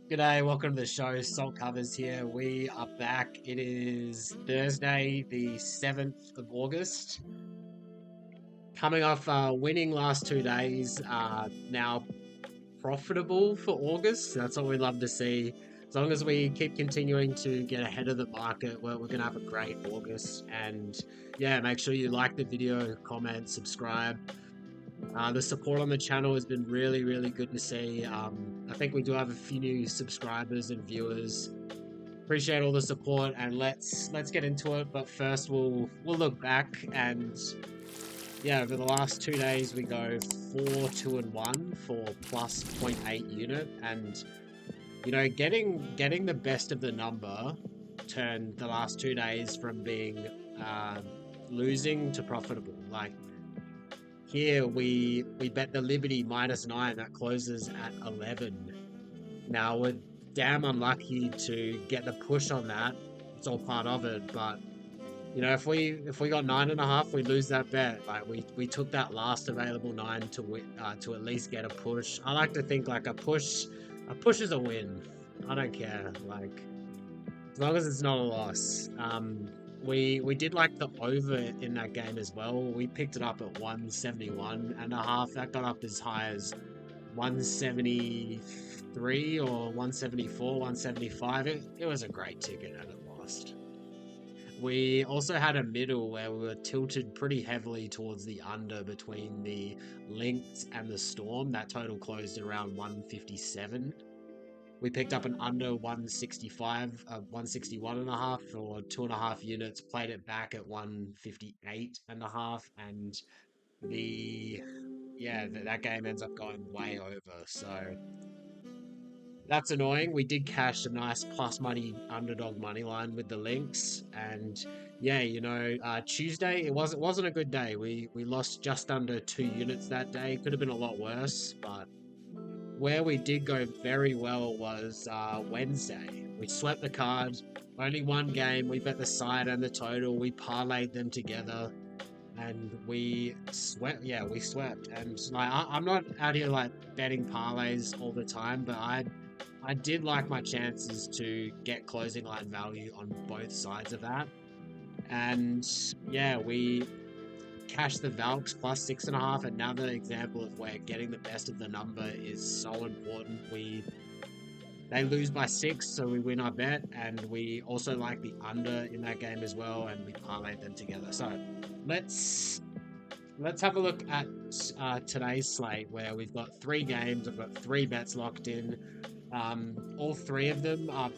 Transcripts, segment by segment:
G'day, welcome to the show. Salt Covers here. We are back. It is Thursday, the 7th of August. Coming off winning last 2 days, now profitable for August. That's what we love to see. As long as we keep continuing to get ahead of the market, we're going to have a great August. And yeah, make sure you like the video, comment, subscribe. The support on the channel has been really, really good to see. I think we do have a few new subscribers and viewers. Appreciate all the support, and let's get into it. But first, we'll look back, and yeah, over the last 2 days, we go 4-2-1 for plus zero point 0.8 unit, and getting the best of the number turned the last 2 days from being losing to profitable. Like here, we bet the Liberty -9 that closes at 11. Now we're damn unlucky to get the push on that. It's all part of it, but if we got 9.5, we lose that bet. Like we took that last available 9 to win, to at least get a push. I like to think like a push is a win. I don't care. Like as long as it's not a loss. We did like the over in that game as well. We picked it up at 171.5. That got up as high as 173 or 174, 175. It was a great ticket and it lost. We also had a middle where we were tilted pretty heavily towards the under between the Lynx and the Storm. That total closed at around 157. We picked up an under 165, 161.5 for 2.5 units, played it back at 158.5, and the yeah, that game ends up going way over. So that's annoying. We did cash a nice plus money underdog money line with the Lynx, and yeah, Tuesday it wasn't a good day. We lost just under 2 units that day. Could have been a lot worse, but where we did go very well was Wednesday. We swept the card. Only one game. We bet the side and the total. We parlayed them together and we swept. Yeah, we swept. And like I'm not out here like betting parlays all the time, but I did like my chances to get closing line value on both sides of that. And yeah, we cashed the Valks plus 6.5. Another example of where getting the best of the number is so important. They lose by 6, so we win our bet, and we also like the under in that game as well, and we parlayed them together. So let's have a look at today's slate, where we've got 3 games. I've got 3 bets locked in. All 3 of them are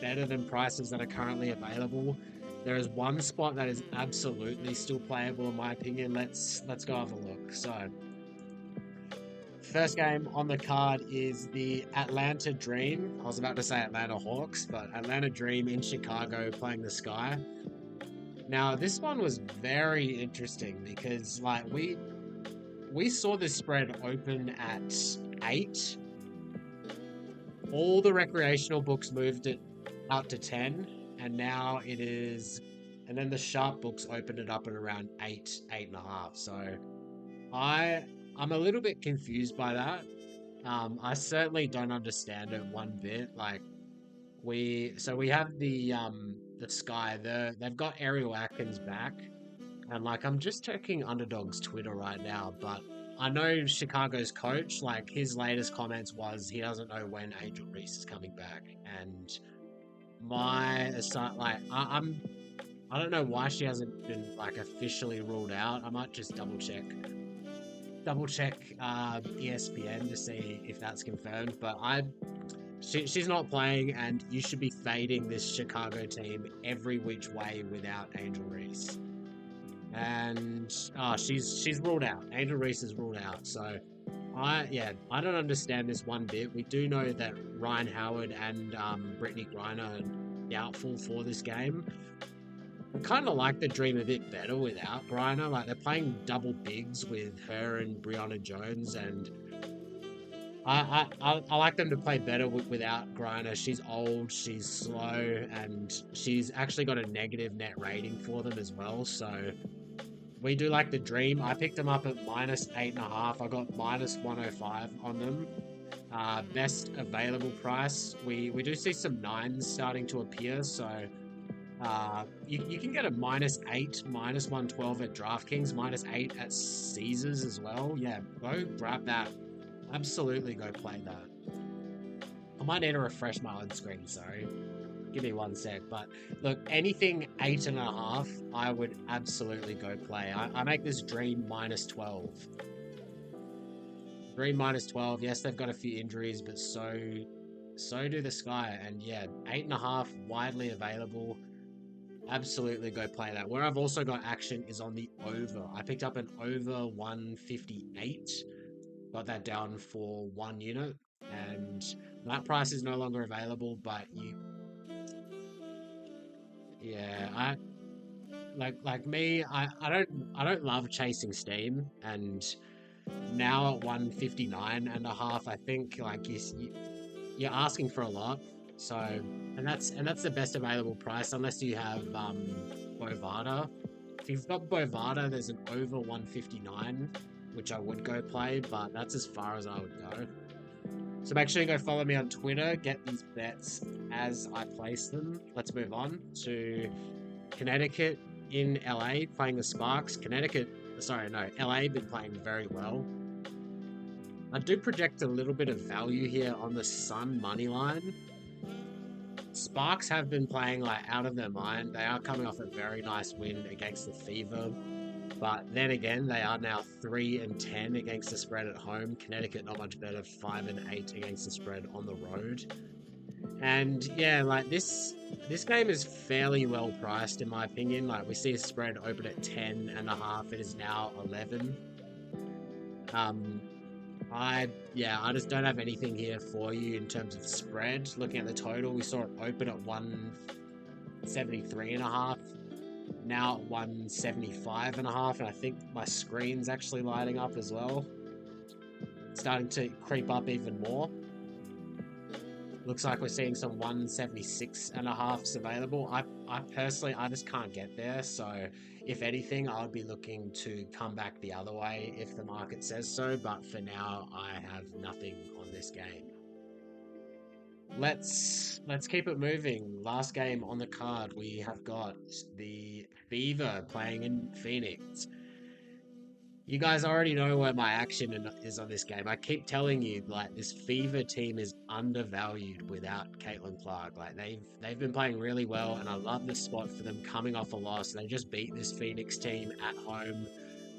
better than prices that are currently available. There is one spot that is absolutely still playable in my opinion. Let's go have a look. So first game on the card is the Atlanta Dream. I was about to say Atlanta Hawks, but Atlanta Dream in Chicago playing the Sky. Now this one was very interesting because like we saw this spread open at 8. All the recreational books moved it out to 10, and now it is. And then the sharp books opened it up at around 8, 8.5. So I I'm a little bit confused by that. I certainly don't understand it one bit. Like we have the Sky. They've got Ariel Atkins back, and like I'm just checking Underdog's Twitter right now, but I know Chicago's coach, like his latest comments was he doesn't know when Angel Reese is coming back. And like I don't know why she hasn't been like officially ruled out. I might just double check ESPN to see if that's confirmed. But she's not playing, and you should be fading this Chicago team every which way without Angel Reese. And she's ruled out. Angel Reese is ruled out. So I don't understand this one bit. We do know that Ryan Howard and Brittany Griner are doubtful for this game. I kind of like the Dream a bit better without Griner. Like they're playing double bigs with her and Brianna Jones, and I like them to play better without Griner. She's old, she's slow, and she's actually got a negative net rating for them as well. So we do like the Dream. I picked them up at -8.5. I got -105 on them. Best available price. We do see some nines starting to appear, so you can get a -8, -112 at DraftKings, -8 at Caesars as well. Yeah, go grab that. Absolutely go play that. I might need to refresh my own screen, sorry. Give me one sec. But look, anything 8.5, I would absolutely go play. I make this Dream -12. Dream -12. Yes, they've got a few injuries, but so do the Sky. And yeah, 8.5 widely available. Absolutely go play that. Where I've also got action is on the over. I picked up an over 158. Got that down for 1 unit. And that price is no longer available, but yeah, like me, I don't love chasing steam, and now at 159.5, I think like you're asking for a lot. So, and that's the best available price unless you have Bovada. If you've got Bovada, there's an over 159, which I would go play, but that's as far as I would go. So make sure you go follow me on Twitter, get these bets as I place them. Let's move on to Connecticut in LA playing the Sparks. LA been playing very well. I do project a little bit of value here on the Sun money line. Sparks have been playing like out of their mind. They are coming off a very nice win against the Fever. But then again, they are now 3-10 against the spread at home. Connecticut not much better, 5-8 against the spread on the road. And yeah, like this game is fairly well priced in my opinion. Like we see a spread open at 10.5. It is now 11. I just don't have anything here for you in terms of spread. Looking at the total, we saw it open at 173.5. Now at 175.5, and I think my screen's actually lighting up as well. Starting to creep up even more. Looks like we're seeing some 176.5s available. I personally, I just can't get there. So if anything, I would be looking to come back the other way if the market says so. But for now, I have nothing on this game. Let's keep it moving. Last game on the card, we have got the Fever playing in Phoenix. You guys already know where my action is on this game. I keep telling you, like, this Fever team is undervalued without Caitlin Clark. Like, they've been playing really well, and I love the spot for them coming off a loss. They just beat this Phoenix team at home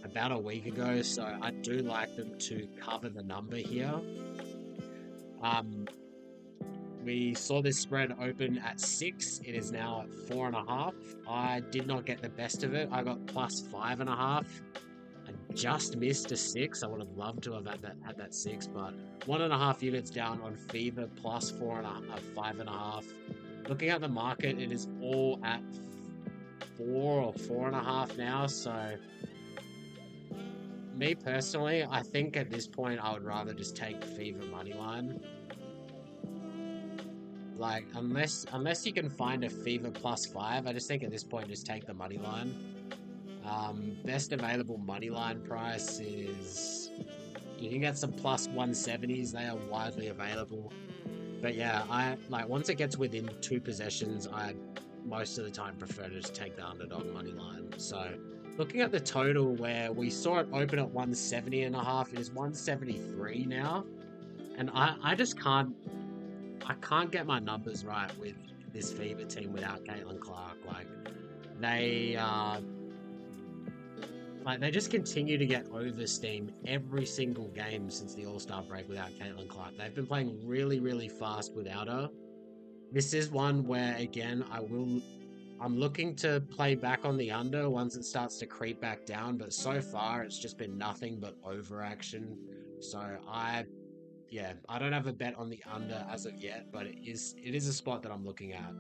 about a week ago, so I do like them to cover the number here. We saw this spread open at 6. It is now at 4.5. I did not get the best of it. I got +5.5. I just missed a 6. I would have loved to have had that 6, but 1.5 units down on Fever, +4.5, 5.5. Looking at the market, it is all at 4 or 4.5 now. So, me personally, I think at this point I would rather just take Fever moneyline. Like, unless you can find a Fever +5, I just think at this point just take the money line. Best available money line price is you can get some +170s. They are widely available. But yeah, I like once it gets within 2 possessions, I most of the time prefer to just take the underdog money line. So looking at the total where we saw it open at 170.5, it is 173 now. And I just can't get my numbers right with this Fever team without Caitlin Clark. They just continue to get oversteam every single game since the All-Star break without Caitlin Clark. They've been playing really, really fast without her. This is one where, again, I'm looking to play back on the under once it starts to creep back down, but so far it's just been nothing but overaction. So I don't have a bet on the under as of yet, but it is a spot that I'm looking at.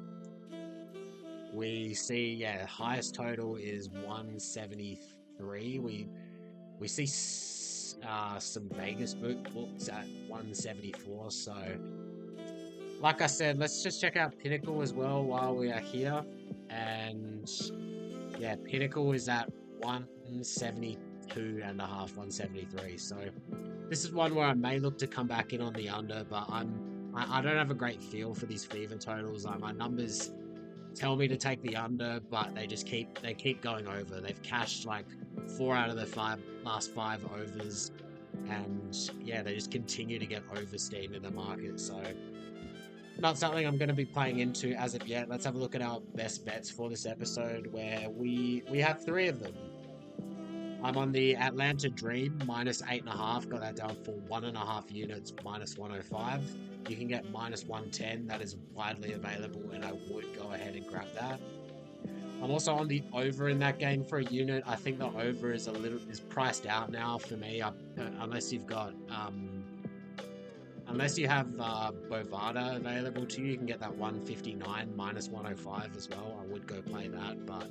We see, highest total is 173. We see some Vegas books at 174. So, like I said, let's just check out Pinnacle as well while we are here. And yeah, Pinnacle is at 172.5, 173. So This is one where I may look to come back in on the under, but I don't have a great feel for these fever totals. Like my numbers tell me to take the under, but they keep going over. They've cashed like 4 out of the last five overs, and yeah, they just continue to get oversteamed in the market. So not something I'm going to be playing into as of yet. Let's have a look at our best bets for this episode, where we have three of them. I'm on the Atlanta Dream -8.5. Got that down for 1.5 units -105. You can get -110. That is widely available, and I would go ahead and grab that. I'm also on the over in that game for a unit. I think the over is priced out now for me, unless you've got unless you have Bovada available to you. You can get that 159 -105 as well. I would go play that, but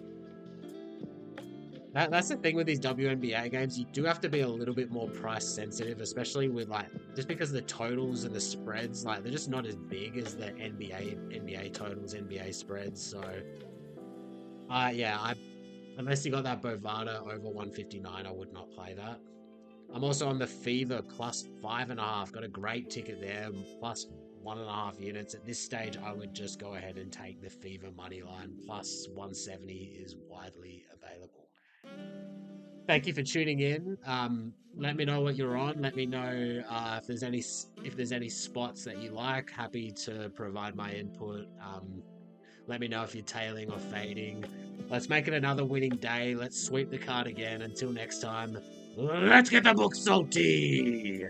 that's the thing with these WNBA games. You do have to be a little bit more price sensitive, especially with like just because the totals and the spreads, like they're just not as big as the NBA totals, NBA spreads. So, yeah, unless you got that Bovada over 159, I would not play that. I'm also on the Fever +5.5. Got a great ticket there, +1.5 units. At this stage, I would just go ahead and take the Fever money line. +170 is widely available. Thank you for tuning in. Let me know what you're on. Let me know if there's any spots that you like. Happy to provide my input. Let me know if you're tailing or fading. Let's make it another winning day. Let's sweep the card again. Until next time, let's get the book salty.